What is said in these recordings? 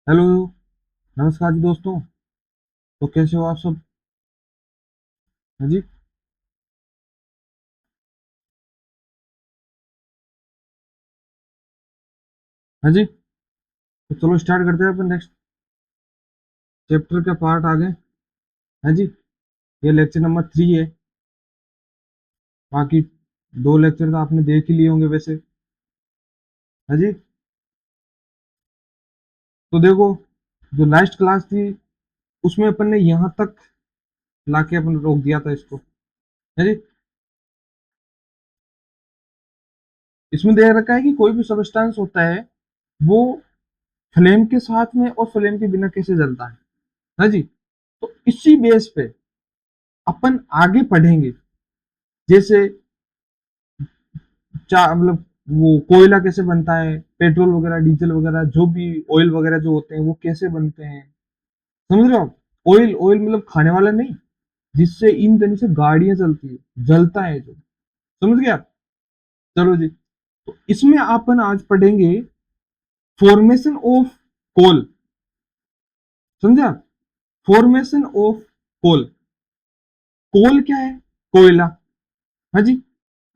Hello. नमस्कार जी दोस्तों। तो कैसे हो आप सब? हाँ जी। हाँ जी। तो चलो स्टार्ट करते हैं अपन नेक्स्ट चैप्टर के पार्ट आगे। हाँ जी। ये लेक्चर नंबर 3 है। बाकी 2 लेक्चर तो आपने देख ही लिए होंगे वैसे। हाँ जी। तो देखो, जो लास्ट क्लास थी उसमें अपन ने यहाँ तक लाके अपन रोक दिया था इसको। हाँ जी। इसमें दे रखा है कि कोई भी सबस्टेंस होता है वो फ्लेम के साथ में और फ्लेम के बिना कैसे जलता है। हाँ जी। तो इसी बेस पे अपन आगे पढ़ेंगे। जैसे मतलब वो कोयला कैसे बनता है, पेट्रोल वगैरह, डीजल वगैरह, जो भी ऑयल वगैरह जो होते हैं वो कैसे बनते हैं। समझ रहे हो आप? ऑयल ऑयल मतलब खाने वाला नहीं, जिससे इन तरह से गाड़ियां चलती है, जलता है जो। समझ गए आप? चलो जी। तो इसमें अपन आज पढ़ेंगे फॉर्मेशन ऑफ कोल। समझा? Formation of coal. कोल क्या है? कोयला। हाँ जी।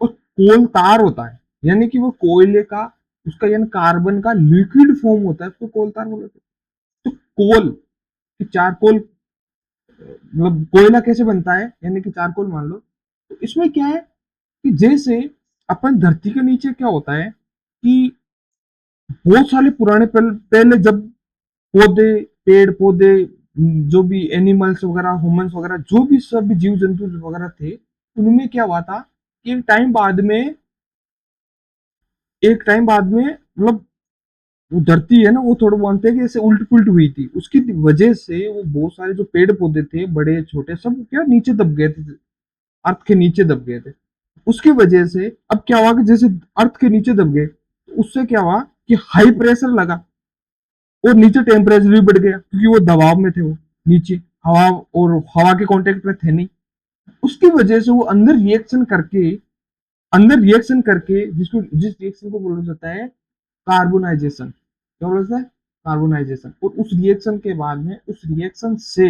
और कोल तार होता है, यानी कि वो कोयले का, उसका यानी कार्बन का लिक्विड फॉर्म होता है, उसको कोल तार बोलते हैं। तो कोल कि चारकोल, मतलब कोयला कैसे बनता है, यानी कि चारकोल मान लो। तो इसमें क्या है कि जैसे अपन धरती के नीचे क्या होता है कि बहुत सारे पुराने पहले जब पौधे, पेड़ पौधे, जो भी एनिमल्स वगैरह, ह्यूमंस वगैरह, जो भी सब जीव जंतु वगैरह थे, उनमें क्या हुआ था कि एक टाइम बाद में मतलब वो धरती है ना, वो थोड़ा मानते हैं कि ऐसे उल्ट पुल्ट हुई थी, उसकी वजह से वो बहुत सारे जो पेड़ पौधे थे, बड़े छोटे, सब क्या नीचे दब गए थे, अर्थ के नीचे दब गए थे। उसकी वजह से अब क्या हुआ कि जैसे अर्थ के नीचे दब गए, तो उससे क्या हुआ कि हाई प्रेशर लगा और नीचे टेम्परेचर भी बढ़ गया, क्योंकि वो दबाव में थे, वो नीचे हवा, और हवा के कांटेक्ट में थे नहीं। उसकी वजह से वो अंदर रिएक्शन करके जिस रिएक्शन को बोला जाता है कार्बोनाइजेशन। क्या बोला जाता है? कार्बोनाइजेशन। और उस रिएक्शन के बाद में, उस रिएक्शन से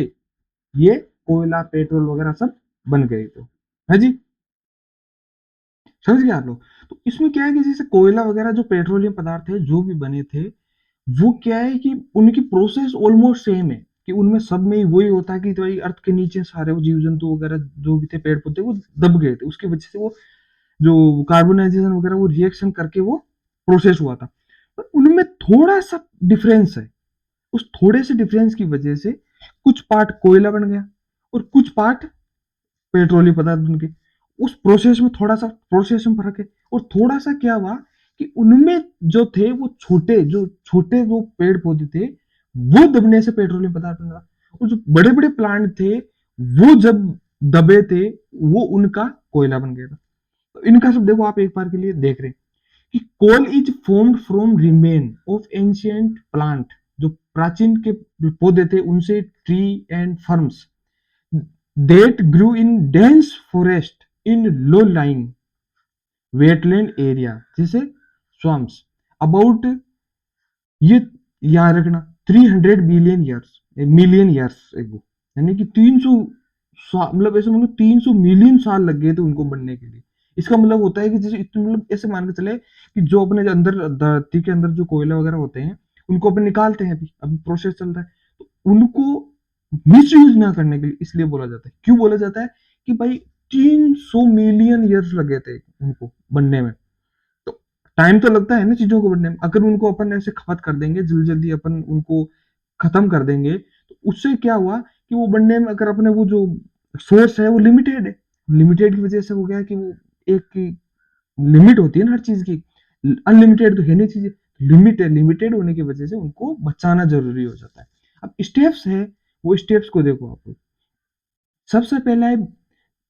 ये कोयला, पेट्रोल वगैरह सब बन गए थे। है जी। समझ गए आप लोग? तो इसमें क्या है कि जैसे कोयला वगैरह, जो पेट्रोलियम पदार्थ है जो भी बने थे, वो क्या है कि उनकी प्रोसेस ऑलमोस्ट सेम है, कि उनमें सब में वही होता है कि भाई अर्थ के नीचे सारे वो जीव जंतु वगैरह जो भी थे, पेड़ पौधे, वो दब गए थे, उसकी वजह से वो जो कार्बोनाइजेशन वगैरह, वो रिएक्शन करके वो प्रोसेस हुआ था। पर उनमें थोड़ा सा डिफरेंस है। उस थोड़े से डिफरेंस की वजह से कुछ पार्ट कोयला बन गया और कुछ पार्ट पेट्रोलियम पदार्थ बन गए। उस प्रोसेस में थोड़ा सा प्रोसेस में फर्क है। और थोड़ा सा क्या हुआ कि उनमें जो थे वो छोटे जो पेड़ पौधे थे, वो दबने से पेट्रोलियम पदार्थ बन रहा। और जो बड़े बड़े प्लांट थे, वो जब दबे थे, वो उनका कोयला बन गया था। तो इनका सब देखो, आप एक बार के लिए देख रहे हैं कि coal is formed from remain of ancient plant. जो प्राचीन के पौधे थे उनसे, tree and ferns that grew in dense forest in low-lying wetland area, जैसे swamps, about, ये याद रखना, 300 मिलियन ईयर्स एगो, यानी कि 300 मतलब ऐसे मतलब 300 मिलियन साल लग गए थे उनको बनने के लिए। इसका मतलब होता है कि जैसे इतने, मतलब ऐसे मान के चले कि जो अपने अंदर धरती के अंदर जो कोयला वगैरह होते हैं, उनको अपन निकालते हैं, अभी अभी प्रोसेस चल रहा है, तो उनको मिस यूज ना करने के लिए इसलिए बोला जाता है। क्यों बोला जाता है? कि भाई 300 मिलियन ईयर्स लगे थे उनको बनने में। तो टाइम तो लगता है ना चीजों को बनने में। अगर उनको अपन ऐसे खपत कर देंगे, जल्दी जल्दी अपन उनको खत्म कर देंगे, तो उससे क्या हुआ कि वो बनने में, अगर अपने वो जो सोर्स है वो लिमिटेड है, लिमिटेड की वजह से हो गया कि वो एक लिमिट होती है ना हर चीज की, अनलिमिटेड तो है नहीं चीजें। लिमिटेड होने की वजह से उनको बचाना जरूरी हो जाता है। अब स्टेप्स है, वो स्टेप्स को देखो आप लोग। सबसे पहला है,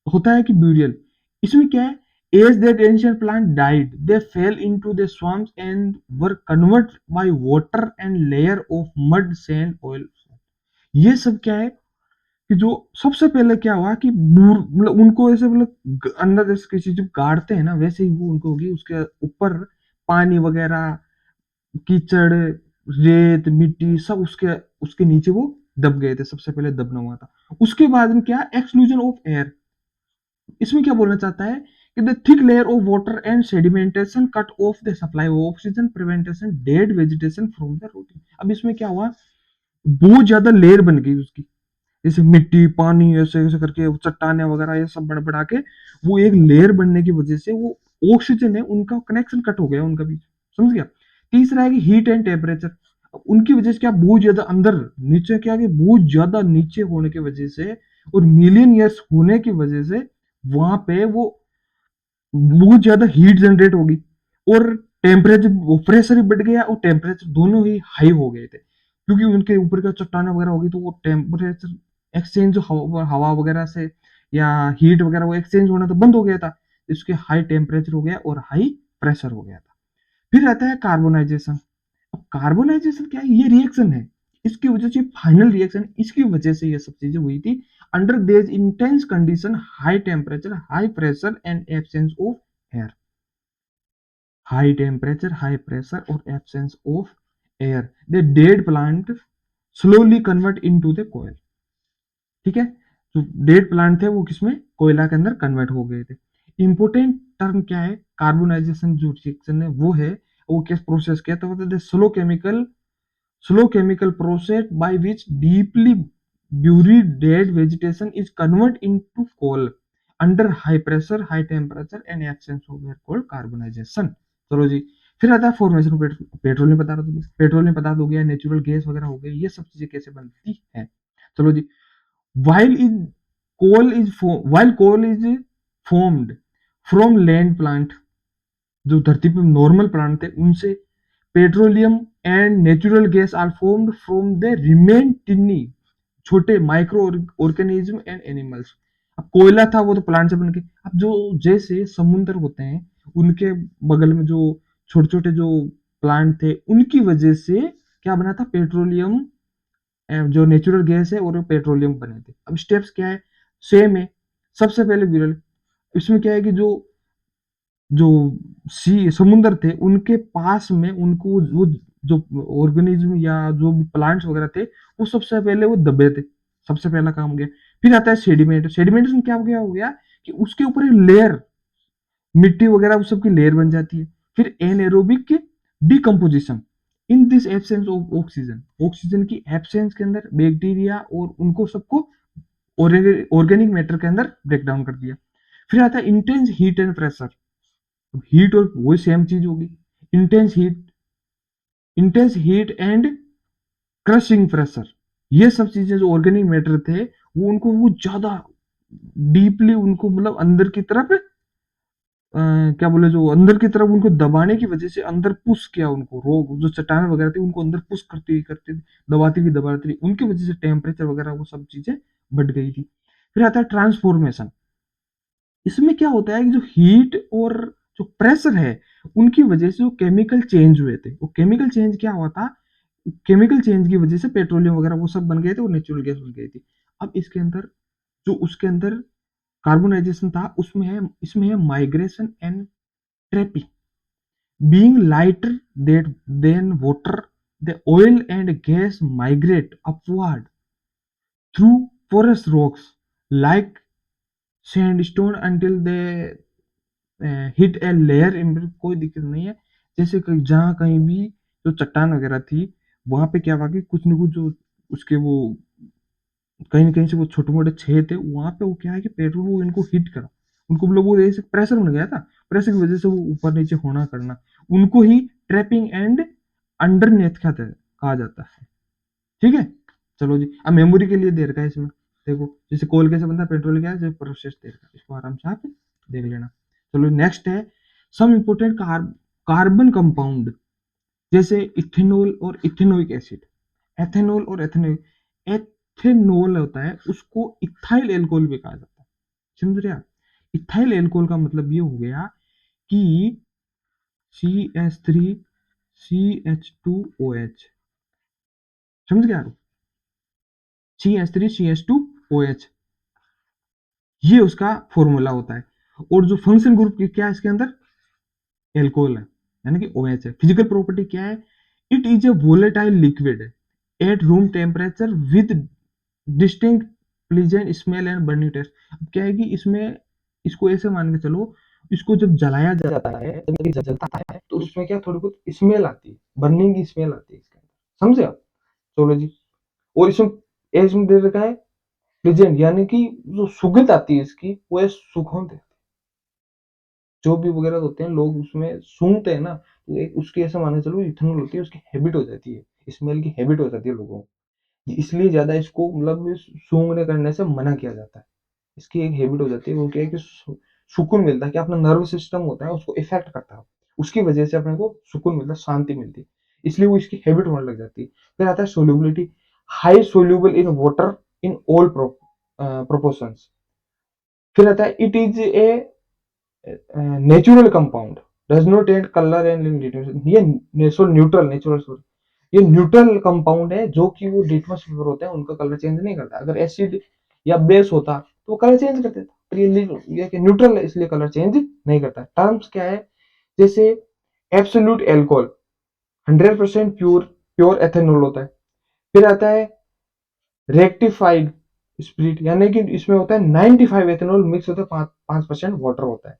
होता है कि ब्यूरियल। इसमें क्या है? As that ancient plant died, they fell into the swamps and were convert by water and layer of mud, sand, oil. ये सब क्या है कि जो सबसे पहले क्या हुआ कि मतलब उनको ऐसे, मतलब अंदर जैसे किसी जब गाड़ते हैं ना, वैसे ही वो उनको होगी, उसके ऊपर पानी वगैरह, कीचड़, रेत मिट्टी सब उसके उसके नीचे वो दब गए थे, सबसे पहले दबना हुआ था। उसके बाद में क्या, एक्सक्लूजन ऑफ एयर। इसमें क्या बोलना चाहता है कि the thick layer of water and sedimentation cut off the supply of oxygen prevention dead vegetation from the routing. अब इसमें क्या हुआ, बहुत ज्यादा लेयर बन गई उसकी, जैसे मिट्टी पानी ऐसे ऐसे करके चट्टाने वगैरह ये सब बढ़ बढ़ा के वो एक लेयर बनने की वजह से वो ऑक्सीजन है उनका कनेक्शन कट हो गया उनका बीच, समझ गया। तीसरा है कि हीट एंड टेम्परेचर, उनकी वजह से क्या बहुत ज्यादा अंदर नीचे क्या कि बहुत ज्यादा नीचे होने की वजह से और मिलियन ईयर्स होने की वजह से वहां पे वो बहुत ज्यादा हीट जनरेट होगी और टेम्परेचर प्रेशर भी बढ़ गया और टेम्परेचर दोनों ही हाई हो गए थे, क्योंकि उनके ऊपर का चट्टाने वगैरह होगी तो वो टेम्परेचर एक्सचेंज जो हवा वगैरह से या हीट वगैरह वो एक्सचेंज होना तो बंद हो गया था, इसके हाई टेम्परेचर हो गया और हाई प्रेशर हो गया था। फिर आता है कार्बोनाइजेशन। अब कार्बोनाइजेशन क्या है, ये रिएक्शन है, इसकी वजह से फाइनल रिएक्शन, इसकी वजह से ये सब चीजें हुई थी under these intense condition, high temperature high pressure and absence of air. High temperature high pressure और absence of air, the dead plant slowly convert into the coal. ठीक है, जो डेड प्लांट थे वो किसमें, कोयला के अंदर कन्वर्ट हो गए थे। इंपोर्टेंट टर्म क्या है, कार्बोनाइजेशन जो रिएक्शन है वो है, वो किस प्रोसेस क्या, तो मतलब slow chemical process by which deeply buried dead vegetation is converted into coal under high pressure high temperature and absence of air called carbonization। चलो जी, फिर आता है फॉर्मेशन ऑफ पेट्रोलियम पदार्थ हो गया, पेट्रोलियम पदार्थ हो गया, नेचुरल गैस वगैरह हो गई, ये सब चीजें कैसे बनती है। चलो जी, while is while coal is formed from land plant, जो धरती पे नॉर्मल प्लांट थे उनसे, petroleum and natural gas are formed from the remain tiny, छोटे माइक्रो ऑर्गेनिज्म एंड एनिमल्स। अब कोयला था वो तो प्लांट से बन के, अब जो जैसे समुद्र होते हैं उनके बगल में जो छोटे छोटे जो प्लांट थे उनकी वजह से क्या बना था, पेट्रोलियम, जो नेचुरल गैस है और पेट्रोलियम बने थे। अब स्टेप्स क्या है, सेम है। सबसे पहले विरल, इसमें क्या है कि जो जो सी समुद्र थे उनके पास में उनको वो जो ऑर्गेनिज्म या जो भी प्लांट्स वगैरह थे वो सबसे पहले वो दबे थे, सबसे पहला काम हो गया। फिर आता है सेडिमेंट, सेडिमेंटेशन क्या हो गया कि उसके ऊपर एक लेयर, मिट्टी वगैरह उस सबकी लेयर बन जाती है। फिर anaerobic decomposition, in this absence of oxygen, oxygen की एब्सेंस के अंदर बैक्टीरिया और उनको सबको ऑर्गेनिक मैटर के अंदर ब्रेक डाउन कर दिया। फिर आता है intense heat and pressure, heat और वही सेम चीज होगी, intense heat, intense heat and crushing pressure, ये सब चीजें जो ऑर्गेनिक मैटर थे वो उनको वो ज्यादा डीपली उनको मतलब अंदर की तरफ क्या बोले जो अंदर की तरफ उनको दबाने की वजह से अंदर पुश किया, उनको रोग जो चट्टान वगैरह थी उनको अंदर पुश करती दबाती थी, उनकी वजह से टेम्परेचर वगैरह वो सब चीजें बढ़ गई थी। फिर आता है ट्रांसफॉर्मेशन, इसमें क्या होता है कि जो हीट और जो प्रेशर है उनकी वजह से जो केमिकल चेंज हुए थे, वो केमिकल चेंज क्या हुआ था, केमिकल चेंज की वजह से पेट्रोलियम वगैरह वो सब बन गए थे और नेचुरल गैस बन गई थी। अब इसके अंदर जो उसके अंदर कार्बोनाइजेशन था उसमें है, इसमें है migration and trapping, being lighter than water, the oil and gas migrate upward through porous rocks like sandstone until they hit a layer, कोई दिक्कत नहीं है। जैसे जहां कहीं भी जो चट्टान वगैरह थी वहां पे क्या हुआ कि कुछ न कुछ जो उसके वो कहीं न कहीं से वो छोटे मोटे छेद थे वहां पे वो क्या है कि पेट्रोल वो इनको हिट करा, उनको मतलब वो जैसे प्रेशर बन गया था, प्रेशर की वजह से वो ऊपर नीचे होना करना, उनको ही ट्रैपिंग एंड अंडरनेथ कहा जाता है। ठीक है, चलो जी, अब मेमोरी के लिए दे रखा है इसमें, देखो जैसे कोल कैसे बनता है, पेट्रोल क्या है, प्रोसेस दे रखा है, इसको आराम से आप देख लेना। चलो नेक्स्ट है सम इम्पोर्टेंट कार्बन कंपाउंड, जैसे इथेनॉल और इथेनोइक एसिड, एथेनॉल और एथेनोइक, एथेनॉल होता है उसको इथाइल एल्कोहल भी कहा जाता है, समझ रहे आप। इथाइल एल्कोहल का मतलब ये हो गया कि CH3CH2OH, समझ गया, CH3CH2OH, ये उसका फॉर्मूला होता है। और जो फंक्शन ग्रुप क्या है इसके अंदर, एल्कोहल है, यानी कि OH है। फिजिकल प्रॉपर्टी क्या है, it is a volatile liquid at room temperature with distinct pleasant smell and burning taste. अब क्या है कि इसमें इसको ऐसे मान के चलो, इसको जब जलाया जाता है, जब ये जलता है तो उसमें क्या थोड़ी बहुत स्मेल आती है, बर्निंग की स्मेल आती है इसके अंदर, समझे आप? चलो जी। और इसमें दे रखा है प्लीजेंट, यानी कि जो सुगंध आती है इसकी वो है सुगंध। जो भी वगैरह होते हैं लोग उसमें सूंघते हैं ना, तो एक उसकी ऐसा माने चलो इथेनॉल होती है, उसकी हैबिट हो जाती है, स्मेल की हैबिट हो जाती है लोगों को, इसलिए ज्यादा इसको मतलब सूंघने करने से मना किया जाता है। इसकी एक हैबिट हो जाती है, वो क्या है कि सुकून मिलता है, कि अपना नर्व सिस्टम होता है उसको इफेक्ट करता है, उसकी वजह से अपने को सुकून मिलता है, शांति मिलती है, इसलिए वो इसकी हैबिट होने लग जाती है। फिर आता है solubility, high soluble in water in all proportions. फिर आता है it is a natural compound, does not add colour and ये नेचुरल सॉरी, ये न्यूट्रल कंपाउंड है, जो कि वो लिटमस पेपर होता है उनका कलर चेंज नहीं करता। अगर एसिड या बेस होता तो वो कलर चेंज कर देता, पर ये न्यूट्रल है इसलिए कलर चेंज नहीं करता। टर्म्स क्या है, जैसे absolute alcohol 100% pure pure ethanol होता है। फिर आता है रेक्टिफाइड स्प्रिट, यानी कि इसमें होता है 95 एथेनॉल मिक्स होता है, 5% वाटर होता है।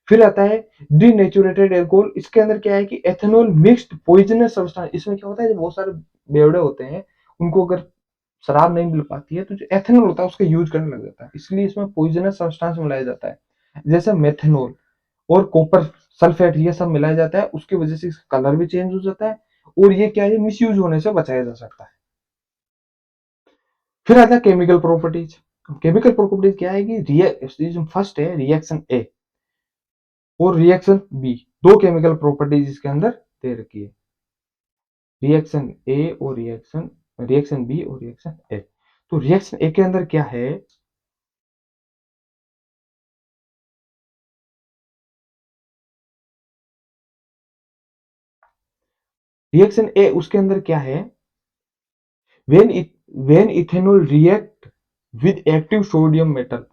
फिर आता है डीनेचुरेटेड एल्कोहल, इसके अंदर क्या है कि एथेनॉल मिक्स्ड पॉइजनस सब्सटेंस। इसमें क्या होता है, बहुत सारे बेवड़े होते हैं, उनको अगर शराब नहीं मिल पाती है तो जो एथेनॉल होता है उसका यूज करने लग जाता है, इसलिए इसमें पॉइजनस सब्सटेंस मिलाया जाता है, जैसे मेथेनॉल और कॉपर सल्फेट, ये सब मिलाया जाता है, उसकी वजह से इसका कलर भी चेंज हो जाता है, और ये क्या है मिस यूज होने से बचाया जा सकता है। फिर आता है केमिकल प्रॉपर्टीज। केमिकल प्रॉपर्टीज क्या है कि फर्स्ट है रिएक्शन ए और रिएक्शन बी, दो केमिकल प्रॉपर्टीज इसके अंदर दे रखी है, रिएक्शन ए और रिएक्शन बी और रिएक्शन ए। तो रिएक्शन ए के अंदर क्या है, रिएक्शन ए उसके अंदर क्या है, when when ethanol react with active sodium metal,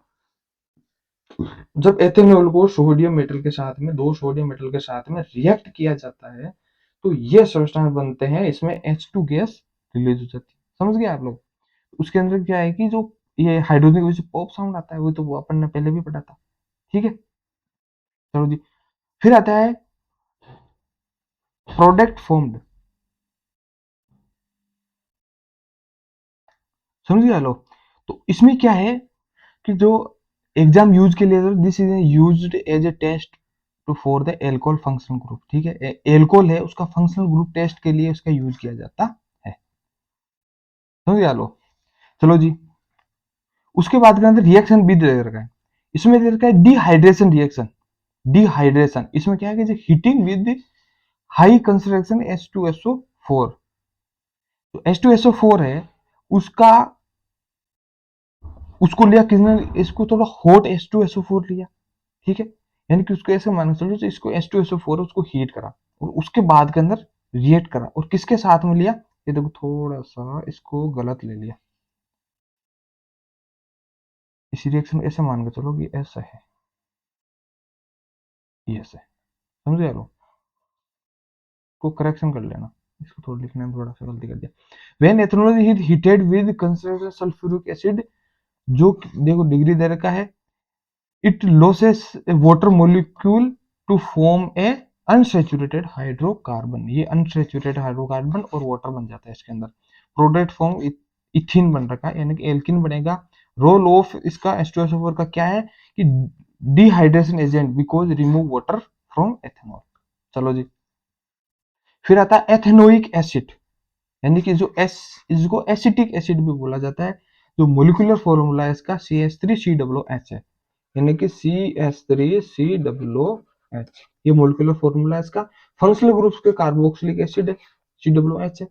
जब एथेनॉल को सोडियम मेटल के साथ में, दो सोडियम मेटल के साथ में रिएक्ट किया जाता है तो ये सब्सटेंस बनते हैं, इसमें H2 गैस रिलीज हो जाती है। समझ गए आप लोग? उसके अंदर क्या है कि जो ये हाइड्रोजन की वजह से पॉप साउंड आता है, वो तो वो अपन ने पहले भी पढ़ा था। ठीक है, चलो जी। फिर आता है प्रोडक्ट फॉर्म्ड, समझ गए लोग? तो इसमें क्या है कि जो एग्जाम यूज के लिए, this is used as a test to for the alcohol functional group. ठीक है, एल्कोहल है उसका फंक्शनल ग्रुप टेस्ट के लिए उसका यूज किया जाता है। समझ गया लो? चलो जी। उसके बाद के अंदर रिएक्शन बी दे रखा है, इसमें दे रखा है डिहाइड्रेशन रिएक्शन। डिहाइड्रेशन इसमें क्या है कि heating with high concentration H2SO4, तो H2SO4 है उसका, उसको लिया किसने, इसको थोड़ा हॉट H2SO4 लिया। ठीक है, यानी कि उसको ऐसे मानना चाहिए, इसको H2SO4 उसको हीट करा और उसके बाद के अंदर रिएक्ट करा, और किसके साथ में लिया, ये देखो थोड़ा सा इसको गलत ले लिया, इस रिएक्शन ऐसे मान के चलो कि ऐसा है, ये ऐसे, समझे लोग? को करेक्शन कर लेना, इसको थोड़ा लिखने में थोड़ा सा गलती कर दिया। When ethanol is heated with concentrated sulphuric acid, जो देखो डिग्री दे रखा है, it loses water molecule to form a unsaturated hydrocarbon, ये अनसैचुरेटेड हाइड्रोकार्बन और वाटर बन जाता है इसके अंदर। प्रोडक्ट फॉर्म इथिन बन रखा है, यानी कि एल्किन बनेगा। रोल ऑफ इसका H2SO4 का क्या है कि dehydration agent, because remove water from ethanol. चलो जी। फिर आता है एथेनोइक एसिड, यानी कि जो एस, इसको एसिटिक एसिड भी बोला जाता है। जो मोलिकुलर फॉर्मूला है इसका CH3COOH है, यानी कि CH3COOH, ये मोलिकुलर फॉर्मूला है इसका। फंक्शनल ग्रुप्स के कार्बोक्सिलिक एसिड है, COOH है।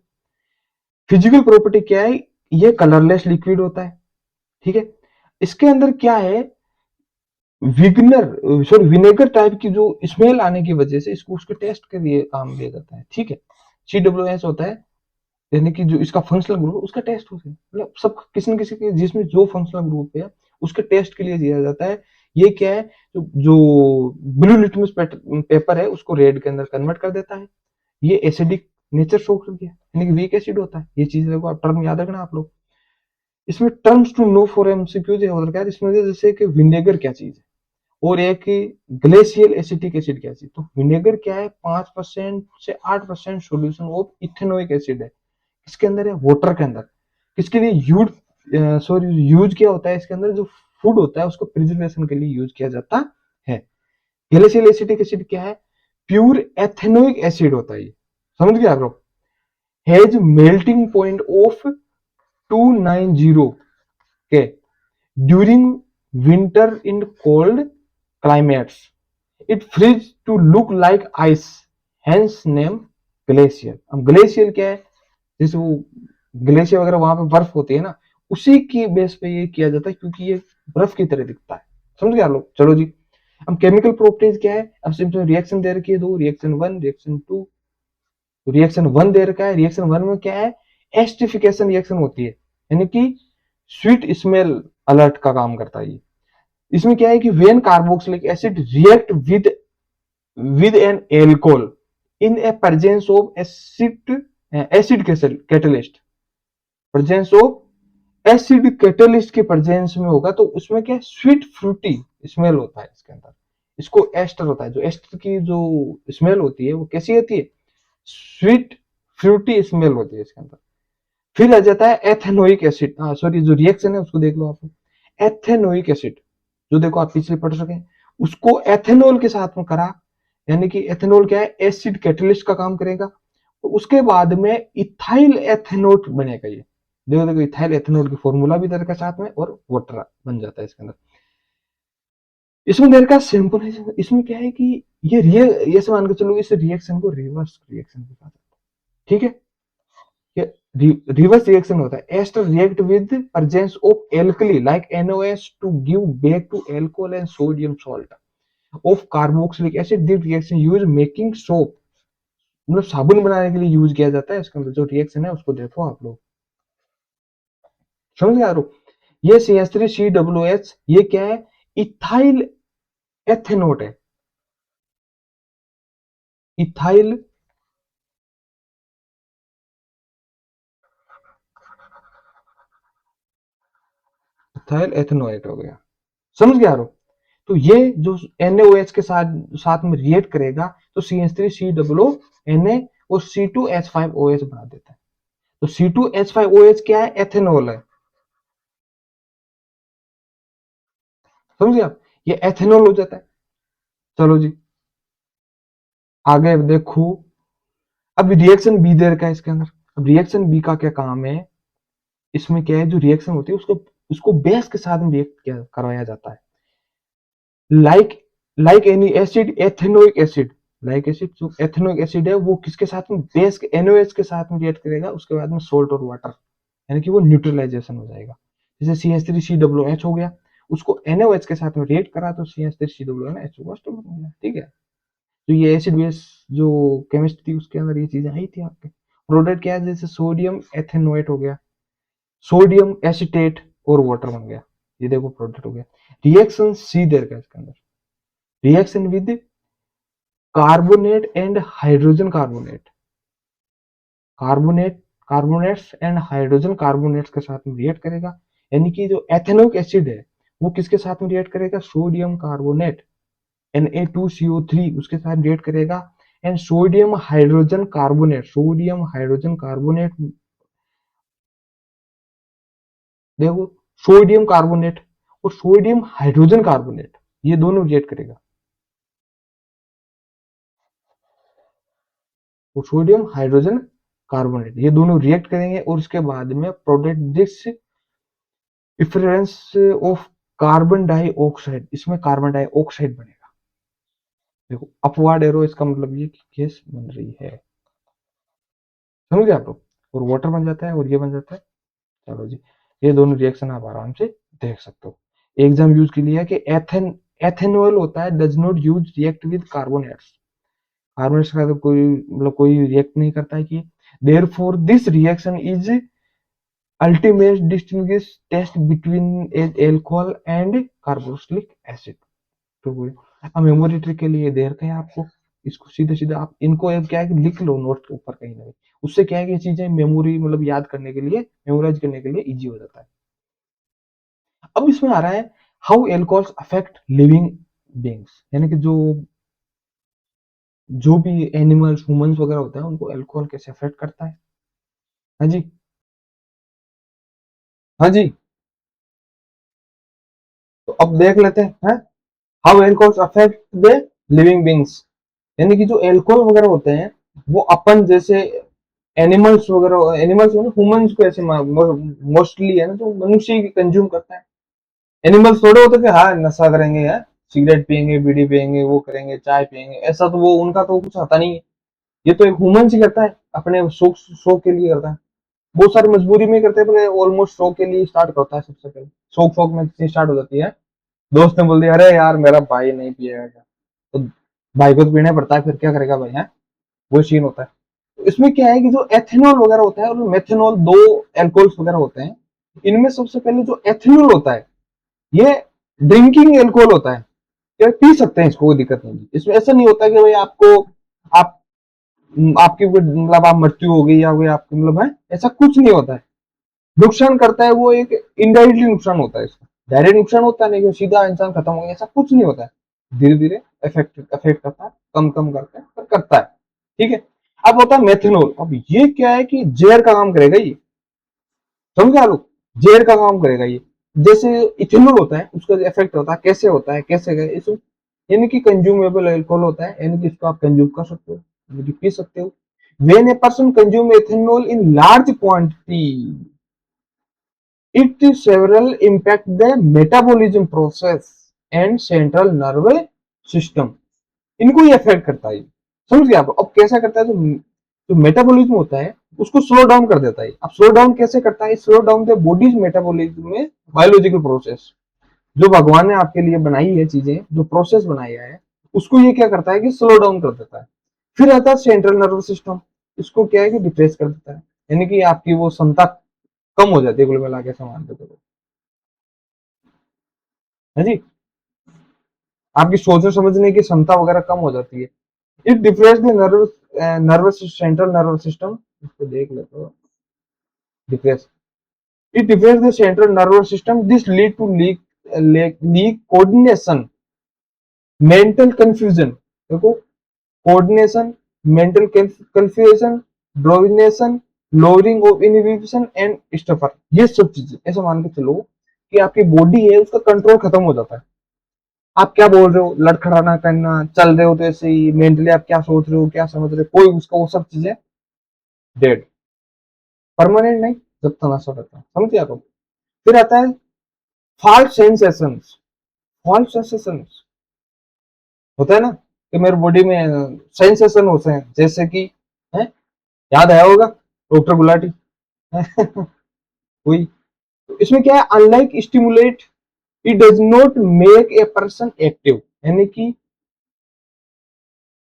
फिजिकल प्रॉपर्टी क्या है, ये कलरलेस लिक्विड होता है। ठीक है, इसके अंदर क्या है, विनेगर टाइप की जो स्मेल आने की वजह से इसको उसके टेस्ट के लिए काम लिया जाता है। ठीक है, COOH होता है, यानी कि जो इसका फंक्शनल ग्रुप है उसका टेस्ट होता है, मतलब सब किसी न किसी के जिसमें जो फंक्शनल ग्रुप है उसके टेस्ट के लिए दिया जाता है। ये क्या है, जो ब्लू लिटमस पेपर है उसको रेड के अंदर कन्वर्ट कर देता है। ये एसिडिक नेचर शो कर दिया, यानी कि वीक एसिड होता है। ये चीज देखो आप टर्म याद रखना आप लोग। इसमें terms to know for MCQ जो होता है इसमें, जैसे कि विनेगर क्या चीज है और एक ग्लेशियल एसिटिक एसिड क्या चीज। तो विनेगर क्या है, 5% से 8% सोल्यूशन ऑफ इथेनोइक एसिड है। किसके अंदर है, वाटर के अंदर। किसके लिए यूज, सॉरी यूज क्या होता है इसके अंदर, जो फूड होता है उसको प्रिजर्वेशन के लिए यूज किया जाता है। ग्लेशियल एसिटिक एसिड क्या है, प्योर एथेनोइक एसिड होता है। ये समझ गए आप लोग। हैज मेल्टिंग पॉइंट ऑफ 290 के during winter in cold climates. It freeze to look like ice, hence name glacier. अब ग्लेशियर क्या है, जैसे वो ग्लेशियर वगैरह वहां पे बर्फ होती है ना, उसी की बेस पे ये किया जाता है क्योंकि ये बर्फ की तरह दिखता है। समझ गए आप लोग। चलो जी, अब केमिकल प्रॉपर्टीज क्या है, अब सिंपल रिएक्शन दे रखी है दो, रिएक्शन 1 रिएक्शन 2। रिएक्शन 1 दे रखा है, रिएक्शन 1 में क्या है, एस्टिफिकेशन रिएक्शन होती है, यानी कि स्वीट स्मेल अलर्ट का काम करता है ये। इसमें क्या है कि when carboxylic acid react with N alcohol in A presence of acid catalyst, presence of acid catalyst के प्रेजेंस में होगा तो उसमें क्या स्वीट फ्रूटी स्मेल होता है इसके अंदर। इसको एस्टर होता है, जो एस्टर की जो स्मेल होती है वो कैसी होती है, स्वीट फ्रूटी स्मेल होती है इसके अंदर। फिर आ जाता है एथेनोइक एसिड, सॉरी जो रिएक्शन है उसको देख लो आप। एथेनोइक एसिड जो देखो आप पिछले पढ़ सके, उसको एथेनॉल के साथ में करा, यानी कि एथेनॉल क्या है, एसिड कैटलिस्ट का काम करेगा। तो उसके बाद में इथाइल एथेनोट बनेगा। ये देखो देखो इथाइल एथेनोट की फॉर्मूला भी दे रखा साथ में और वाटर बन जाता है इसके अंदर। इसमें देर का सिंपल है, इसमें क्या है कि ये से मान के चलो इस रिएक्शन को रिवर्स रिएक्शन भी कहा जाता है। ठीक है, रिवर्स रिएक्शन होता है, ester react with presence of alkali like NaOH to give back to alcohol and sodium salt of carboxylic acid. This reaction use making soap, मतलब साबुन बनाने के लिए यूज किया जाता है। इसके अंदर जो रिएक्शन है उसको देखो आप लोग, समझ गए आप लोग। ये CH3COOH ये क्या है, इथाइल एथेनोट है, इथाइल इथाइल एथेनोएट हो गया। समझ गए आप लोग। तो ये जो NaOH के साथ साथ में रिएक्ट करेगा तो CH3COONA और C2H5OH बना देता है। तो C2H5OH क्या है, एथेनॉल है। समझिए आप, ये एथेनॉल हो जाता है। चलो जी आगे देखो, अब रिएक्शन बी दे रखा है इसके अंदर। अब रिएक्शन बी का क्या काम है, इसमें क्या है, जो रिएक्शन होती है उसको उसको बेस के साथ में रिएक्ट किया करवाया जाता है। Like like any acid ethanoic acid, like acid जो एथेनोइक एसिड है वो किसके साथ में, बेस के NaOH के साथ में रिएक्ट करेगा, उसके बाद में सोल्ट और वाटर, यानी कि वो न्यूट्रलाइजेशन हो जाएगा। जैसे CH3COOH हो गया, उसको NaOH के साथ में रिएक्ट करा तो CH3COOH तो बन गया। ठीक है, तो ये एसिड बेस जो केमिस्ट्री थी उसके अंदर ये चीजें आई थी आपके। प्रोडक्ट क्या है, जैसे सोडियम एथेनोएट हो गया, सोडियम एसिटेट और वाटर बन गया। ये देखो प्रोडक्ट हो गया। रिएक्शन सी देर का इसके अंदर, reaction with carbonate and hydrogen carbonate, carbonate carbonates and hydrogen carbonates के साथ में रिएक्ट करेगा, यानी कि जो एथेनोइक एसिड है वो किसके साथ में रिएक्ट करेगा, सोडियम कार्बोनेट Na2CO3 उसके साथ रिएक्ट करेगा, and sodium hydrogen carbonate, sodium hydrogen carbonate देखो, सोडियम कार्बोनेट और सोडियम हाइड्रोजन कार्बोनेट ये दोनों रिएक्ट करेगा, और सोडियम हाइड्रोजन कार्बोनेट ये दोनों रिएक्ट करेंगे और उसके बाद में product this difference of carbon dioxide, इसमें कार्बन डाइऑक्साइड बनेगा। देखो अपवर्ड एरो, इसका मतलब ये कि गैस बन रही है। समझ गए आप लोग, और वाटर बन जाता है और ये बन जाता है। चलो जी, ये दोनों रिएक्शन आप आराम से देख सकते हो। एग्जाम यूज के लिए है कि एथेनॉल होता है does not use react with carbonates, carbonates का तो कोई मतलब कोई रिएक्ट नहीं करता है कि therefore this reaction is ultimate distinguish test between alcohol and carboxylic acid. तो अब मेमोरी ट्रिक के लिए दे रखा है आपको, इसको सीधे सीधे आप इनको एक क्या है कि लिख लो नोट के ऊपर कहीं ना कहीं, उससे क्या है कि ये चीजें मेमोरी मतलब याद करने के लिए, मेमोराइज करने के लिए इजी हो जाता है। अब इसमें आ रहा है how alcohols affect living beings, यानी कि जो भी एनिमल्स ह्यूमंस वगैरह होता है उनको एल्कोहल कैसे अफेक्ट करता है। हाँ जी, हाँ जी, तो अब देख लेते हैं how alcohols affect the living beings, यानी कि जो एल्कोहल वगैरह होते हैं वो अपन जैसे एनिमल्स वगैरह, एनिमल्स ह्यूमंस को ऐसे मोस्टली है ना जो मनुष्य ही कंज्यूम करता है। एनिमल्स थोड़े होते कि हाँ नशा करेंगे यार, सिगरेट पियेंगे, बीड़ी पियेंगे, वो करेंगे, चाय पियेंगे, ऐसा तो वो उनका तो कुछ आता नहीं है। ये तो एक ह्यूमन ही करता है, अपने शौक शौक के लिए करता है। बहुत सारी मजबूरी में करते हैं पर ऑलमोस्ट शौक के लिए स्टार्ट करता है सबसे पहले। शौक शौक में स्टार्ट हो जाती है, दोस्त ने बोल दिया अरे यार मेरा भाई नहीं पिएगा क्या, तो भाई को तो पीना पड़ता है, फिर क्या करेगा भाई है, वो सीन होता है। तो इसमें क्या है कि जो एथेनॉल वगैरह होता है और मेथेनॉल, दो एल्कोहल्स वगैरह होते हैं, इनमें सबसे पहले जो एथेनॉल होता है ये ड्रिंकिंग एल्कोहल होता है, ये पी सकते हैं, इसको कोई दिक्कत नहीं। इसमें ऐसा नहीं होता कि भाई आपको आप आपकी मतलब आप मृत्यु हो गई या कोई आपकी मतलब है, ऐसा कुछ नहीं होता है। नुकसान करता है वो एक इनडायरेक्टली नुकसान होता है, इसका डायरेक्ट नुकसान होता नहीं कि सीधा इंसान खत्म हो गया, ऐसा कुछ नहीं होता है। धीरे धीरे इफेक्ट इफेक्ट करता है, कम कम करता है पर करता है। ठीक है, अब होता है मेथनॉल। अब ये क्या है कि जहर का काम करेगा ये, समझे आप लोग, जहर का काम करेगा ये। जैसे इथेनॉल होता है उसका इफेक्ट होता है, कैसे होता है कैसे इस यानी कि कंज्यूमेबल अल्कोहल होता है, यानी कि इसको आप कंज्यूम कर सकते हो, यानी कि पी सकते हो। When a person consume ethanol in large quantity it several impact the metabolism process and central nervous system, इनको ही अफेक्ट करता है। समझ गए आप। अब कैसा करता है, जो मेटाबॉलिज्म होता है उसको स्लो डाउन कर देता है। अब स्लो डाउन कैसे करता है, slow down the bodies metabolism में बायोलॉजिकल प्रोसेस, जो भगवान ने आपके लिए बनाई है चीजें, जो प्रोसेस बनाया है उसको ये क्या करता है कि स्लो डाउन कर देता है। फिर आता है सेंट्रल नर्वस सिस्टम, इसको क्या है कि डिप्रेस कर देता है, यानी कि आपकी वो क्षमता कम हो जाती है कुल मिला के सामान पे। है जी, आपकी सोचने समझने की क्षमता वगैरह कम हो जाती है। It depress the nervous nervous central nervous system, इसको देख ले तो depress, it depress the central nervous system, this lead to lack coordination, mental confusion, देखो coordination, mental confusion, drowsiness, lowering of inhibition and stupor, ये सब चीजें ऐसा मान के चलो कि आपकी बॉडी है उसका कंट्रोल खत्म हो जाता है। आप क्या बोल रहे हो, लड़खड़ाना करना, चल रहे हो तो ऐसे ही, मेंटली आप क्या सोच रहे हो क्या समझ रहे हो, कोई उसका वो सब चीजें डेड, परमानेंट नहीं, जब तनाशा रहता है। समझिए आप। फिर आता है फॉल्स सेंसेशंस, फॉल्स सेंसेशंस होता है ना कि मेरे बॉडी में सेंसेशन होते हैं, जैसे कि है, याद आया होगा डॉक्टर गुलाटी वही। तो इसमें क्या है, unlike stimulate it does not make a person active, यानी कि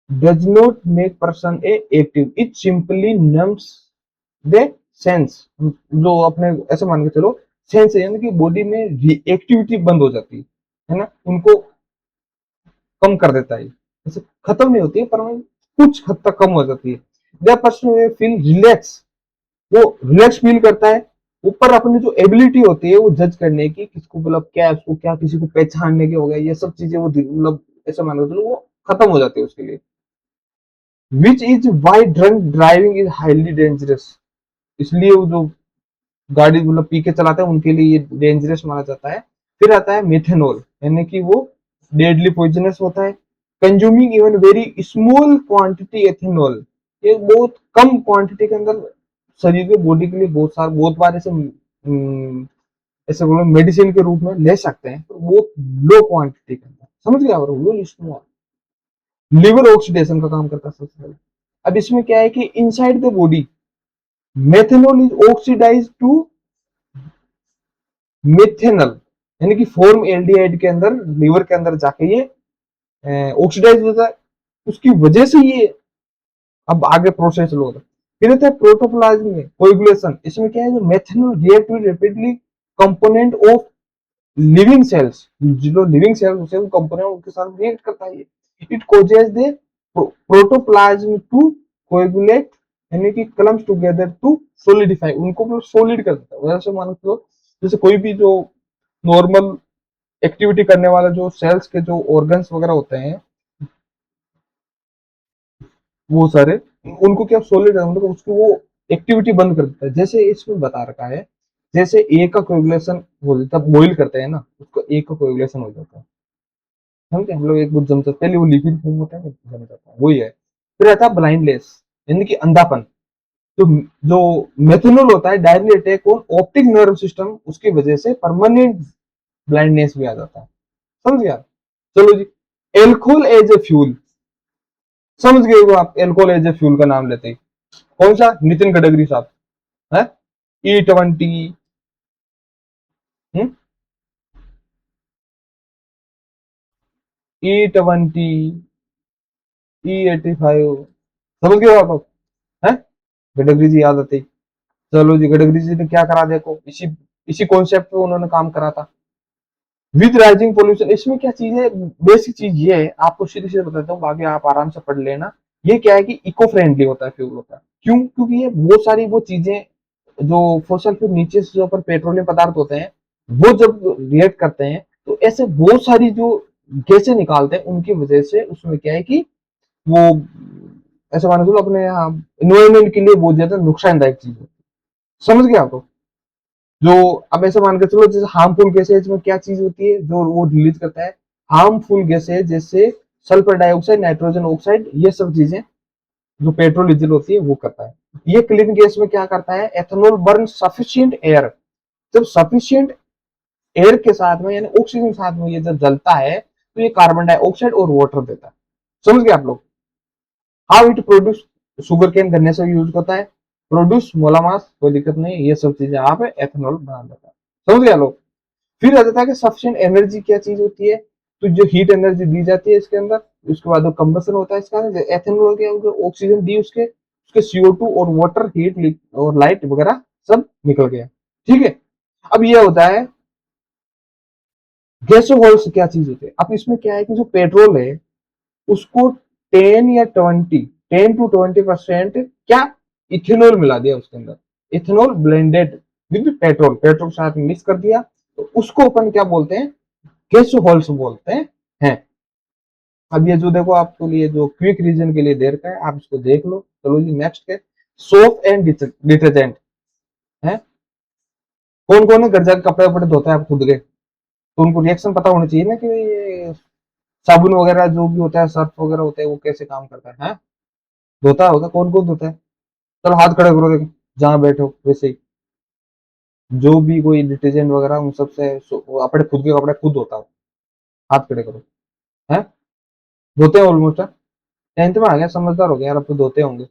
does not make person a active, it simply numbs the sense, जो अपने ऐसे मान के चलो सेंस है, यानी कि बॉडी में एक्टिविटी बंद हो जाती है ना, उनको कम कर देता है। ऐसे खत्म नहीं होती है पर कुछ हद तक कम हो जाती है। द पर्सन फील रिलैक्स, वो रिलैक्स फील करता है। ऊपर अपनी जो एबिलिटी होती है वो जज करने की, किसको मतलब क्या है, उसको क्या किसी को पहचानने के हो गया, ये सब चीजें वो मतलब ऐसे मान के चलो वो खत्म हो जाती है उसके लिए। Which is why drunk driving is highly dangerous, इसलिए वो जो गाड़ी मतलब पी के चलाते हैं उनके लिए ये डेंजरस माना जाता है। फिर आता है मेथेनॉल, यानी कि वो डेडली पॉइजनस होता है। Consuming even very small quantity ethanol, ये बहुत कम क्वांटिटी के अंदर शरीर के बॉडी के लिए बहुत बार ऐसे ऐसे बोलो मेडिसिन के रूप में ले सकते हैं, तो वो लो क्वांटिटी के अंदर, समझ गया, और वो स्मॉल लिवर ऑक्सीडेशन का काम करता है सबसे पहले। अब इसमें क्या है कि inside the body methanol is oxidize to methanal, यानी कि फॉर्म एल्डिहाइड के अंदर लीवर के अंदर जाके ये ऑक्सीडाइज होता है, उसकी वजह से ये अब आगे प्रोसेस होगा। फिर होता है प्रोटोप्लाज्म में कोएगुलेशन, इसमें क्या है, जो methanol react with rapidly component of living cells, जो लिविंग सेल्स होते हैं वो कंपोनेंट उनके साथ रिएक्ट करता है। It causes the protoplasm to coagulate, यानी कि क्लम्स टुगेदर टू सोलिडिफाई, उनको सोलिड कर देता है। वैसे मान लो जैसे कोई भी जो नॉर्मल एक्टिविटी करने वाला जो सेल्स के जो ऑर्गन्स वगैरह होते हैं वो सारे, उनको क्या सोलिड मतलब उसकी वो एक्टिविटी बंद कर देता है। जैसे इसमें बता रखा है, जैसे ए का कोएगुलेशन हो जाता है, बॉइल करते हैं ना, उसको ए का कोएगुलेशन हो जाता है, समझे हम लोग, एक बुत जम जाता है, पहले वो लिक्विड फॉर्म होता है, जम जाता है, वही है। फिर आता है ब्लाइंडनेस, यानी कि अंधापन। तो जो मेथनॉल होता है directly attack on optic nerve system, उसकी वजह से परमानेंट ब्लाइंडनेस भी आ जाता है, समझ गया। चलो जी, एल्कोहल एज ए फ्यूल, समझ गए हो आप, एल्कोहल एज ए फ्यूल का नाम लेते ही कौन सा, नितिन गडकरी साहब है, E20, E20, E85, समझ गए हो आप है, गडकरी जी याद आते ही। चलो जी, गडकरी जी ने क्या करा, देखो इसी इसी कॉन्सेप्ट पे उन्होंने काम करा था। विद राइजिंग पोल्यूशन, इसमें क्या चीज है, बेसिक चीज ये है, आपको सीधे सीधे बताता हूँ, आगे आप आराम से पढ़ लेना। ये क्या है कि इको फ्रेंडली होता है, फ्यूल होता है, क्यों, क्योंकि ये बहुत सारी वो चीजें जो फॉसल फ्यूल नीचे से जो ऊपर पेट्रोलियम पदार्थ होते हैं, वो जब रिएक्ट करते हैं तो ऐसे बहुत सारी जो गैसें निकालते हैं, उनकी वजह से उसमें क्या है कि वो ऐसे मानो चलो अपने यहाँ इन्वायरमेंट के लिए बहुत ज्यादा नुकसानदायक चीज है, समझ गए आप। जो अब ऐसे मान के चलो, जैसे हार्मफुल गैसेज में क्या चीज होती है जो वो रिलीज करता है, हार्मफुल गैसेज जैसे सल्फर डाइऑक्साइड, नाइट्रोजन ऑक्साइड, ये सब चीजें जो पेट्रोल डीजल होती है वो करता है। ये क्लीन गैस में क्या करता है, एथेनॉल बर्न सफिशिएंट एयर, जब सफिशिएंट एयर के साथ में यानी ऑक्सीजन के साथ में ये जब जलता है तो ये कार्बन डाइऑक्साइड और वाटर देता है, समझ गए आप लोग। How it produce, sugar cane गन्ने से यूज होता है, प्रोड्यूस मोलामास, कोई दिक्कत नहीं, ये सब चीजें आप एथेनॉल बना देता है, समझ गया लोग। फिर आ जाता है कि सफिशिएंट एनर्जी क्या चीज होती है, तो जो हीट एनर्जी दी जाती है इसके अंदर, उसके बाद कंबसन होता है इसका, एथेनॉल हो गया, ऑक्सीजन दी उसके उसके CO2 और वाटर हीट और लाइट वगैरह सब निकल गया, ठीक है। अब ये होता है गैसोहॉल्स, क्या चीज होती है, अब इसमें क्या है कि जो पेट्रोल है उसको 10 टू 20% क्या इथेनॉल मिला दिया उसके अंदर, ethanol blended with petrol, petrol के साथ मिक्स कर दिया, तो उसको अपन क्या बोलते हैं, गैसोहॉल्स बोलते हैं। अब ये जो देखो आपको लिए जो क्विक रीजन के लिए दे रखा है, आप इसको देख लो। चलो जी नेक्स्ट है, सोप एंड डिटर्जेंट है। कौन कौन है घर जाकर कपड़े वपड़े धोता है आप खुद के, तो उनको रिएक्शन पता होना चाहिए ना कि ये साबुन वगैरह जो भी होता है, सर्फ वगैरह होता है, वो कैसे काम करता है, धोता होगा, कौन कौन धोता है, चलो हाथ खड़े करो, देखो जहां बैठे हो वैसे ही, जो भी कोई डिटर्जेंट वगैरह उन सबसे अपने खुद के कपड़े खुद धोता हो, हाथ खड़े करो, है, धोते हैं ऑलमोस्ट। 10th में आ गया, समझदार हो गया यार, अब तो धोते होंगे,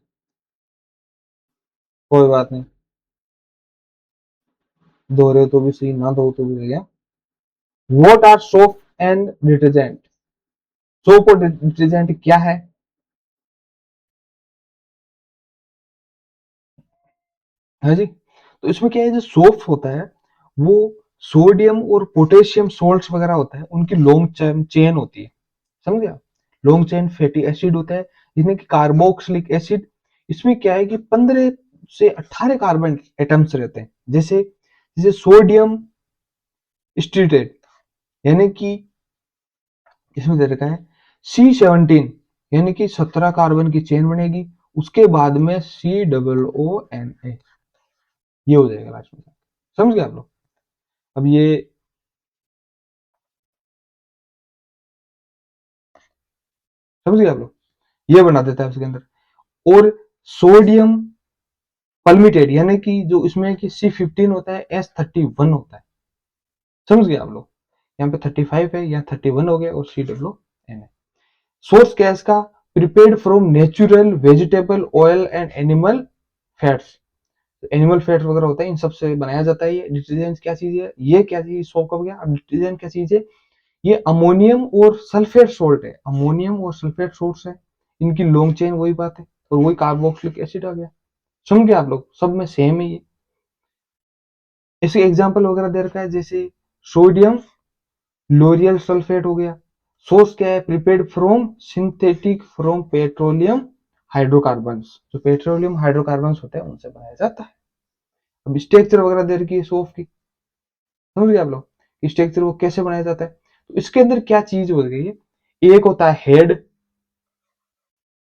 कोई बात नहीं, धो रहे हो तो भी सही, ना धो तो भी भैया। What are soap and detergent, soap और डिटर्जेंट क्या है जी। तो इसमें क्या है, जो सोप होता है वो सोडियम और पोटेशियम सोल्ट्स वगैरह होता है, उनकी लॉन्ग चेन होती है, समझ गया। लॉन्ग चेन फैटी एसिड होता है, जिसमें कि कार्बोक्सिलिक एसिड, इसमें क्या है कि 15 से 18 कार्बन एटम्स रहते हैं, जैसे जैसे सोडियम स्टीरेट, यानी कि इसमें दे रखा है C17, यानी कि 17 कार्बन की चेन बनेगी, उसके बाद में COONA, ये हो जाएगा लास्ट में, समझ गए आप लोग। अब ये समझ गए आप लोग, ये बना देता है उसके अंदर। और सोडियम पल्मिटेड, यानी कि जो इसमें कि C15 होता है, S31 होता है, समझ गए आप लोग। यहाँ पे 35 है, यहाँ 31 हो गया, और COON है। सोर्स क्या है इसका, prepared from natural vegetable oil and animal fats, animal fat वगैरह होता है, इन सब से बनाया जाता है। ये डिटर्जेंट क्या चीज है, ये क्या चीज, सोप का हो गया। अब डिटर्जेंट क्या चीज है, ये अमोनियम और सल्फेट सोल्ट है, अमोनियम और सल्फेट सोल्ट है, इनकी लॉन्ग चेन, वही बात है, और वही कार्बोक्सिलिक एसिड आ गया, समझ गए आप लोग, सब में सेम है ये। इसके एग्जाम्पल वगैरह दे रखा है, जैसे सोडियम लोरियल सल्फेट हो गया, सोर्स क्या है, prepared from synthetic from petroleum hydrocarbons, जो पेट्रोलियम हाइड्रोकार्बन्स होते हैं उनसे बनाया जाता है। अब स्ट्रक्चर वगैरह दे रखी है सोप की, समझ गए आप लोग, स्ट्रक्चर वो कैसे बनाया जाता है। तो इसके अंदर क्या चीज हो गई है, एक होता है हेड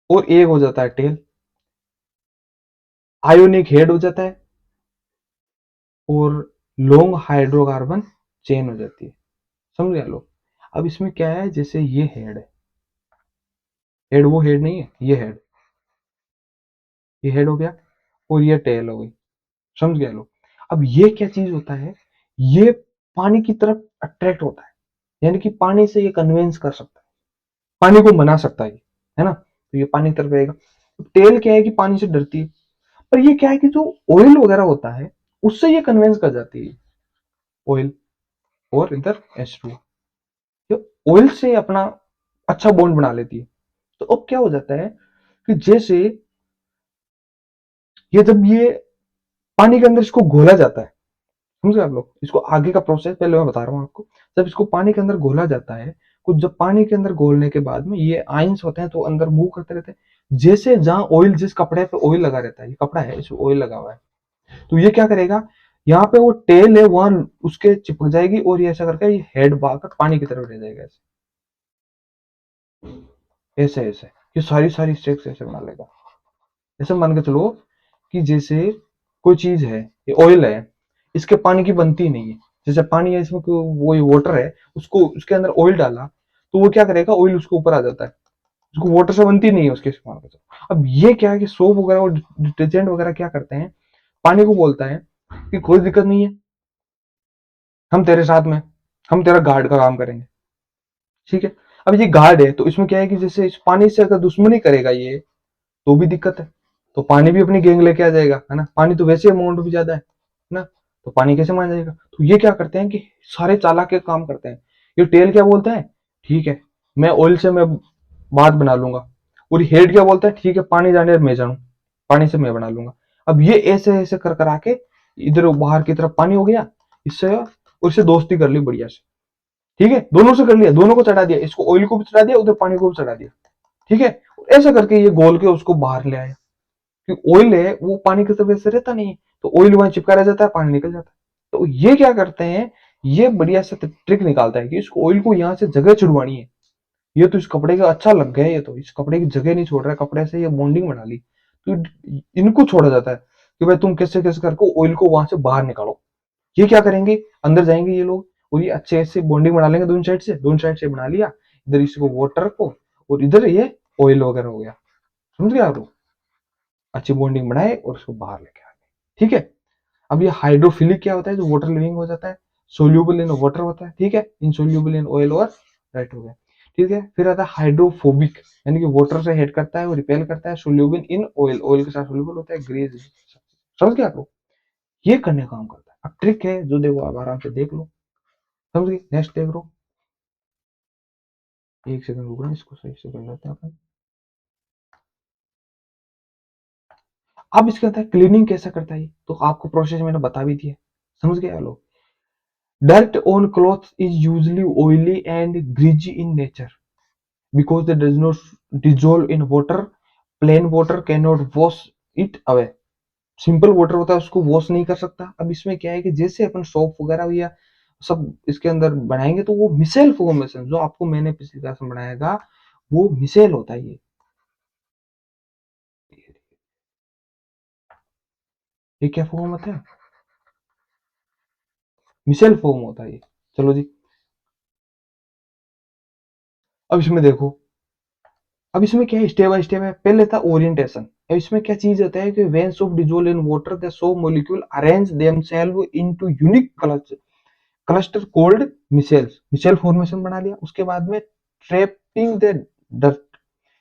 और एक हो जाता है टेल। आयोनिक हेड हो जाता है और लॉन्ग हाइड्रोकार्बन चेन हो जाती है, समझ गए लोग। अब इसमें क्या है, जैसे ये हेड है, हेड वो हेड नहीं है, ये हेड हो गया और ये टेल हो गई, समझ गए लोग। अब ये क्या चीज होता है, ये पानी की तरफ अट्रैक्ट होता है, यानी कि पानी से ये कन्वेंस कर सकता है, पानी को मना सकता है ना, तो ये पानी की तरफ रहेगा। टेल क्या है कि पानी से डरती है, पर ये क्या है कि जो ऑयल वगैरह होता है उससे ये कन्वेंस कर जाती है, ऑयल और इधर H2, ये ऑयल से अपना अच्छा बॉन्ड बना लेती है। तो अब क्या हो जाता है कि जैसे ये जब ये पानी के अंदर इसको घोला जाता है, समझे आप लोग, इसको आगे का प्रोसेस पहले मैं बता रहा हूँ आपको। जब इसको पानी के अंदर घोला जाता है, कुछ जब पानी के अंदर घोलने के बाद में ये आयंस होते हैं तो अंदर मूव करते रहते हैं, जैसे जहां ऑयल, जिस कपड़े पे ऑयल लगा रहता है, ये कपड़ा है इसमें ऑयल लगा हुआ है, तो ये क्या करेगा, यहाँ पे वो टेल है वहां उसके चिपक जाएगी और ये ऐसा करके ये हेड भाग पानी की तरफ रह जाएगा, ऐसे ऐसे ऐसे ये सारी सारी स्टेप्स ऐसे बना लेगा। ऐसे मान के चलो कि जैसे कोई चीज है, ये ऑयल है, इसके पानी की बनती नहीं है, जैसे पानी है इसमें वो वाटर है, उसको उसके अंदर ऑयल डाला तो वो क्या करेगा, ऑयल उसके ऊपर आ जाता है, उसको वाटर से बनती नहीं है उसके मान के चलो। अब ये क्या है कि सोप वगैरह और डिटर्जेंट वगैरह क्या करते हैं, पानी को बोलता है कि कोई दिक्कत नहीं है, हम तेरे साथ में, हम तेरा गार्ड का काम करेंगे, ठीक है। अब ये गार्ड है तो इसमें क्या है कि जैसे इस पानी से अगर दुश्मनी करेगा ये तो भी दिक्कत है, तो पानी भी अपनी गैंग लेके आ जाएगा, है ना, पानी तो वैसे अमाउंट भी ज्यादा है ना, तो पानी कैसे मान जाएगा। तो ये क्या करते हैं कि सारे चालाक के काम करते हैं। ये टेल क्या बोलता है, ठीक है मैं ऑयल से मैं बात बना लूंगा, और हेड क्या बोलता है, ठीक है पानी जाने मैं जानू, पानी से मैं बना लूंगा। अब ये ऐसे ऐसे कर कर आके इधर बाहर की तरफ पानी हो गया, इससे और इससे दोस्ती कर ली बढ़िया से, ठीक है, दोनों से कर लिया, दोनों को चढ़ा दिया, इसको ऑयल को भी चढ़ा दिया, उधर पानी को भी चढ़ा दिया, ठीक है। ऐसा करके ये गोल के उसको बाहर ले आया, क्योंकि ऑयल है वो पानी की तरफ ऐसे रहता नहीं है, तो ऑयल वहां चिपका रह जाता है, पानी निकल जाता है। तो ये क्या करते हैं, ये बढ़िया से ट्रिक निकालता है कि इस ऑयल को यहाँ से जगह छुड़वानी है, ये तो इस कपड़े का अच्छा लग गया, ये तो इस कपड़े की जगह नहीं छोड़ रहा है, कपड़े से ये बॉन्डिंग बना ली, तो इनको छोड़ा जाता है कि भाई तुम कैसे कैसे करके ऑयल को वहां से बाहर निकालो। ये क्या करेंगे, अंदर जाएंगे ये लोग और ये अच्छे से बॉन्डिंग बना लेंगे, दोनों साइड से बना लिया, इधर इसको वाटर को और इधर ये ऑयल वगैरह हो गया, समझ गए आप लोग, अच्छी बॉन्डिंग बनाए और उसको बाहर लेके आ गए, ठीक है। अब ये हाइड्रोफिलिक क्या होता है, जो वाटर लिविंग हो जाता है, सोल्यूबल इन वाटर होता है, ठीक है, इनसोल्यूबल इन ऑयल और राइट हो गया, ठीक है। फिर आता है हाइड्रोफोबिक, यानी कि वाटर से हेट करता है और रिपेल करता है, सोल्यूबल इन ऑयल, ऑयल के साथ सोल्यूबल होता है, ग्रेज, समझ गए आप लोग, ये करने का काम करता है। अब ट्रिक है जो देखो आप आराम से देख लो, समझ गए, नेक्स्ट देख लो, एक सेकंड रुकना, इसको सही से कर लेते हैं अपन। अब इसके अंदर क्लीनिंग कैसा करता है, तो आपको प्रोसेस मैंने बता भी दिया, समझ गए आप लोग। Dirt on clothes is usually oily and greasy in nature because it does not dissolve in water. Plain water cannot wash it away. Simple water होता है उसको वॉश नहीं कर सकता। अब इसमें क्या है कि जैसे अपन सोप वगैरह या सब इसके अंदर बनाएंगे तो वो मिसेल फॉर्मेशन, जो आपको मैंने पिछली क्लास में बनाया था, वो मिसेल होता है ये क्या फॉर्म होता है, मिसेल फॉर्म होता है ये। चलो जी, अब इसमें देखो, अब इसमें क्या है, स्टेप बाय स्टेप है। पहले था ओरिएंटेशन, अब इसमें क्या चीज होता है कि when soap dissolve in water the soap molecule arrange themselves into unique cluster called micelles, micelle formation बना लिया। उसके बाद में ट्रैपिंग द डर्ट,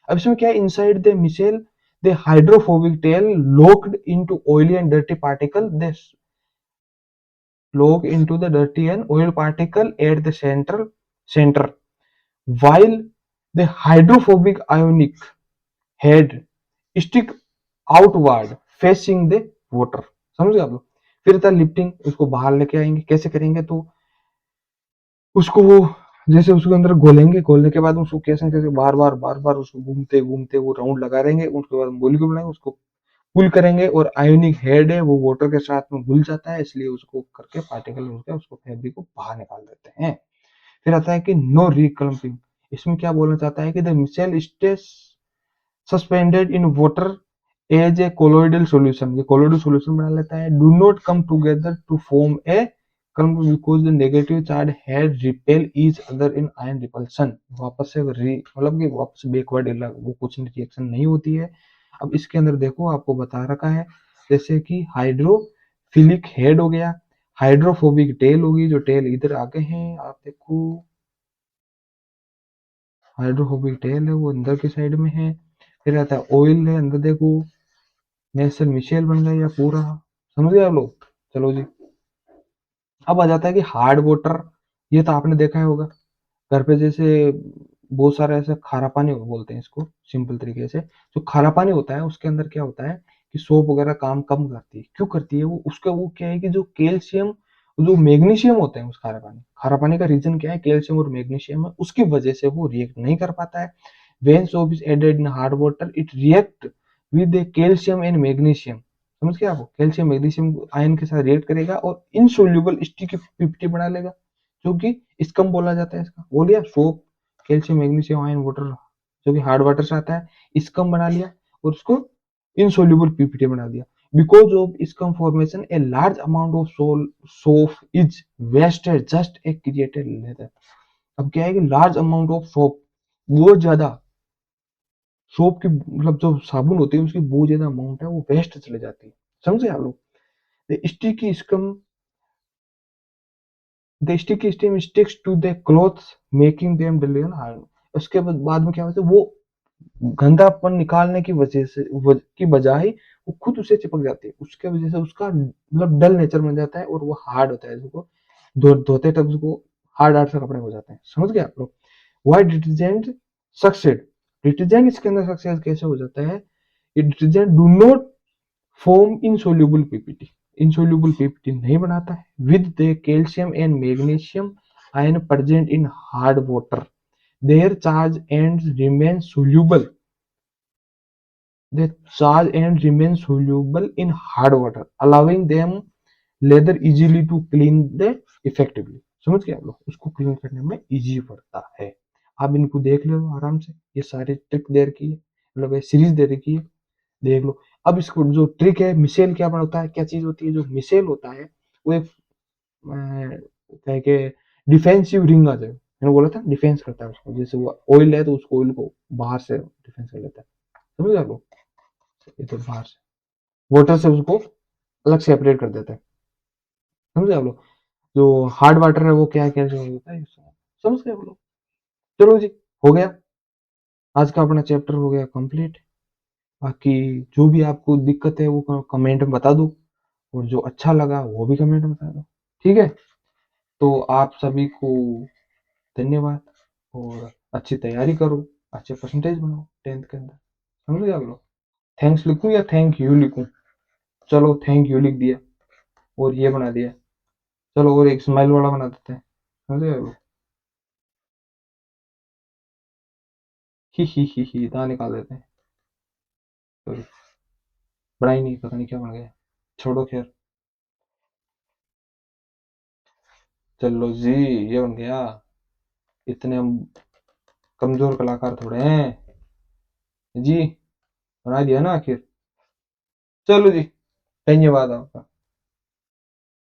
अब इसमें क्या है, inside the micelle the hydrophobic tail locked into oily and dirty particle, they lock into the dirty and oil particle at the center while the hydrophobic ionic head stick outward facing the water, समझ गए आप लोग। फिर था lifting, उसको बाहर लेके आएंगे, कैसे करेंगे, तो उसको जैसे उसके अंदर घोलेंगे, घोलने के बाद उसको कैसे कैसे बार बार उसको घूमते घूमते वो राउंड लगा रहेंगे, उसके बाद मॉलिक्यूल बनाएंगे, उसको पुल करेंगे और आयोनिक हेड है वो वाटर के साथ में घुल जाता है, इसलिए उसको करके पार्टिकल होकर उसको फैब्रिक को बाहर निकाल देते हैं। फिर आता है कि नो रिक्लम्पिंग। इसमें क्या बोलना चाहता है कि the micelle stage suspended in water as a colloidal solution, ये कोलोइडल सॉल्यूशन बना लेता है। Do not come together to form a come because the negative charge head repel each other in ion repulsion. वापस से मतलब कि वापस backward वो कुछ रिएक्शन नहीं होती है। अब इसके अंदर देखो आपको बता रखा है, जैसे कि हाइड्रोफिलिक हेड हो गया, हाइड्रोफोबिक टेल होगी, जो टेल इधर आगे हैं आप देखो, हाइड्रोफोबिक टेल है वो अंदर की साइड में है। फिर आता है ऑयल है अंदर देखो, नेल्सन मिशेल बन गया पूरा, समझ गए आप लोग। चलो जी, अब आ जाता है कि हार्ड वाटर। ये तो आपने देखा ही होगा घर पे, जैसे बहुत सारे ऐसे खारा पानी बोलते हैं इसको सिंपल तरीके से। जो खारा पानी होता है उसके अंदर क्या होता है कि सोप वगैरह काम कम करती है। क्यों करती है वो, उसका वो क्या है कि जो कैल्शियम जो मैग्नीशियम होते हैं उस खारा पानी का रीजन क्या है, कैल्शियम और मैग्नीशियम है, उसकी वजह से वो रिएक्ट नहीं कर पाता है। when soap is added in hard water it react with the calcium and magnesium। समझ गए आपको, कैल्शियम मैग्नीशियम आयन के साथ रिएक्ट करेगा और इनसोल्यूबल स्टिकी पीपीटी बना लेगा, जो कि स्कम बोला जाता है इसका। बोलिए soap, calcium magnesium ion water जो कि हार्ड वाटर से आता है, स्कम बना लिया और उसको इनसोल्यूबल पीपीटी बना दिया। Because of scum formation a large amount of soap is wasted just a created lather. अब क्या है कि लार्ज अमाउंट ऑफ सोप, बहुत ज्यादा सोप की मतलब जो साबुन होती है उसकी बहुत ज्यादा अमाउंट है वो वेस्ट चले जाती है, समझे आप लोग। Sticky scum, the sticky steam sticks to the clothes making them deliver hard. उसके बाद में क्या होता है वो गंदापन निकालने की वजह से की बजाय वो खुद उसे चिपक जाती है, उसके वजह से उसका मतलब डल नेचर बन जाता है और वो हार्ड होता है, जिसको धोते तक उसको हार्ड हार्ड से कपड़े हो जाते हैं, समझ गए आप लोग। वाई डिटर्जेंट सक्सेड, डिटर्जेंट इसके अंदर सक्सेस कैसे हो जाता है, ये detergent do not form insoluble PPT, insoluble PPT नहीं बनाता है with the calcium and magnesium ion present in hard water, their charge ends remain soluble, the charge ends remain soluble in hard water allowing them leather easily to clean the effectively। समझ गए आप लोग, उसको clean करने में easy पड़ता है। आप इनको देख लो आराम से, ये सारी ट्रिक दे रखी है, मतलब ये सीरीज दे रखी है, देख लो। अब इसको जो ट्रिक है मिसेल क्या होता है, क्या चीज होती है, जो मिसेल होता है वो एक क्या है कि डिफेंसिव रिंग आ जाए, मैंने बोला था डिफेंस करता है उसको, जैसे वो ऑयल है तो उसको ऑयल को बाहर से डिफेंस कर लेता है, समझ गए लोग। ये तो बाहर से वाटर से उसको अलग सेपरेट कर देता है, समझ आप लोग। जो हार्ड वाटर है वो क्या क्या जो होता है, समझ गए आप लोग। चलो जी, हो गया, आज का अपना चैप्टर हो गया कंप्लीट। बाकी जो भी आपको दिक्कत है वो कमेंट में बता दो, और जो अच्छा लगा वो भी कमेंट में बता दो, ठीक है। तो आप सभी को धन्यवाद, और अच्छी तैयारी करो, अच्छे परसेंटेज बनाओ 10th के अंदर, समझ गए आप लोग। थैंक्स लिखूं या थैंक यू लिखूं, चलो थैंक यू लिख दिया और ये बना दिया, चलो और एक स्माइल वाला बना देते हैं, समझ गए आप लोग। ही दांत निकाल देते हैं, सॉरी, बड़ा ही नहीं, पता नहीं क्या बन गया, छोड़ो खैर। चलो जी, ये बन गया, इतने हम कमजोर कलाकार थोड़े हैं जी, बना दिया ना आखिर। चलो जी, धन्यवाद आपका।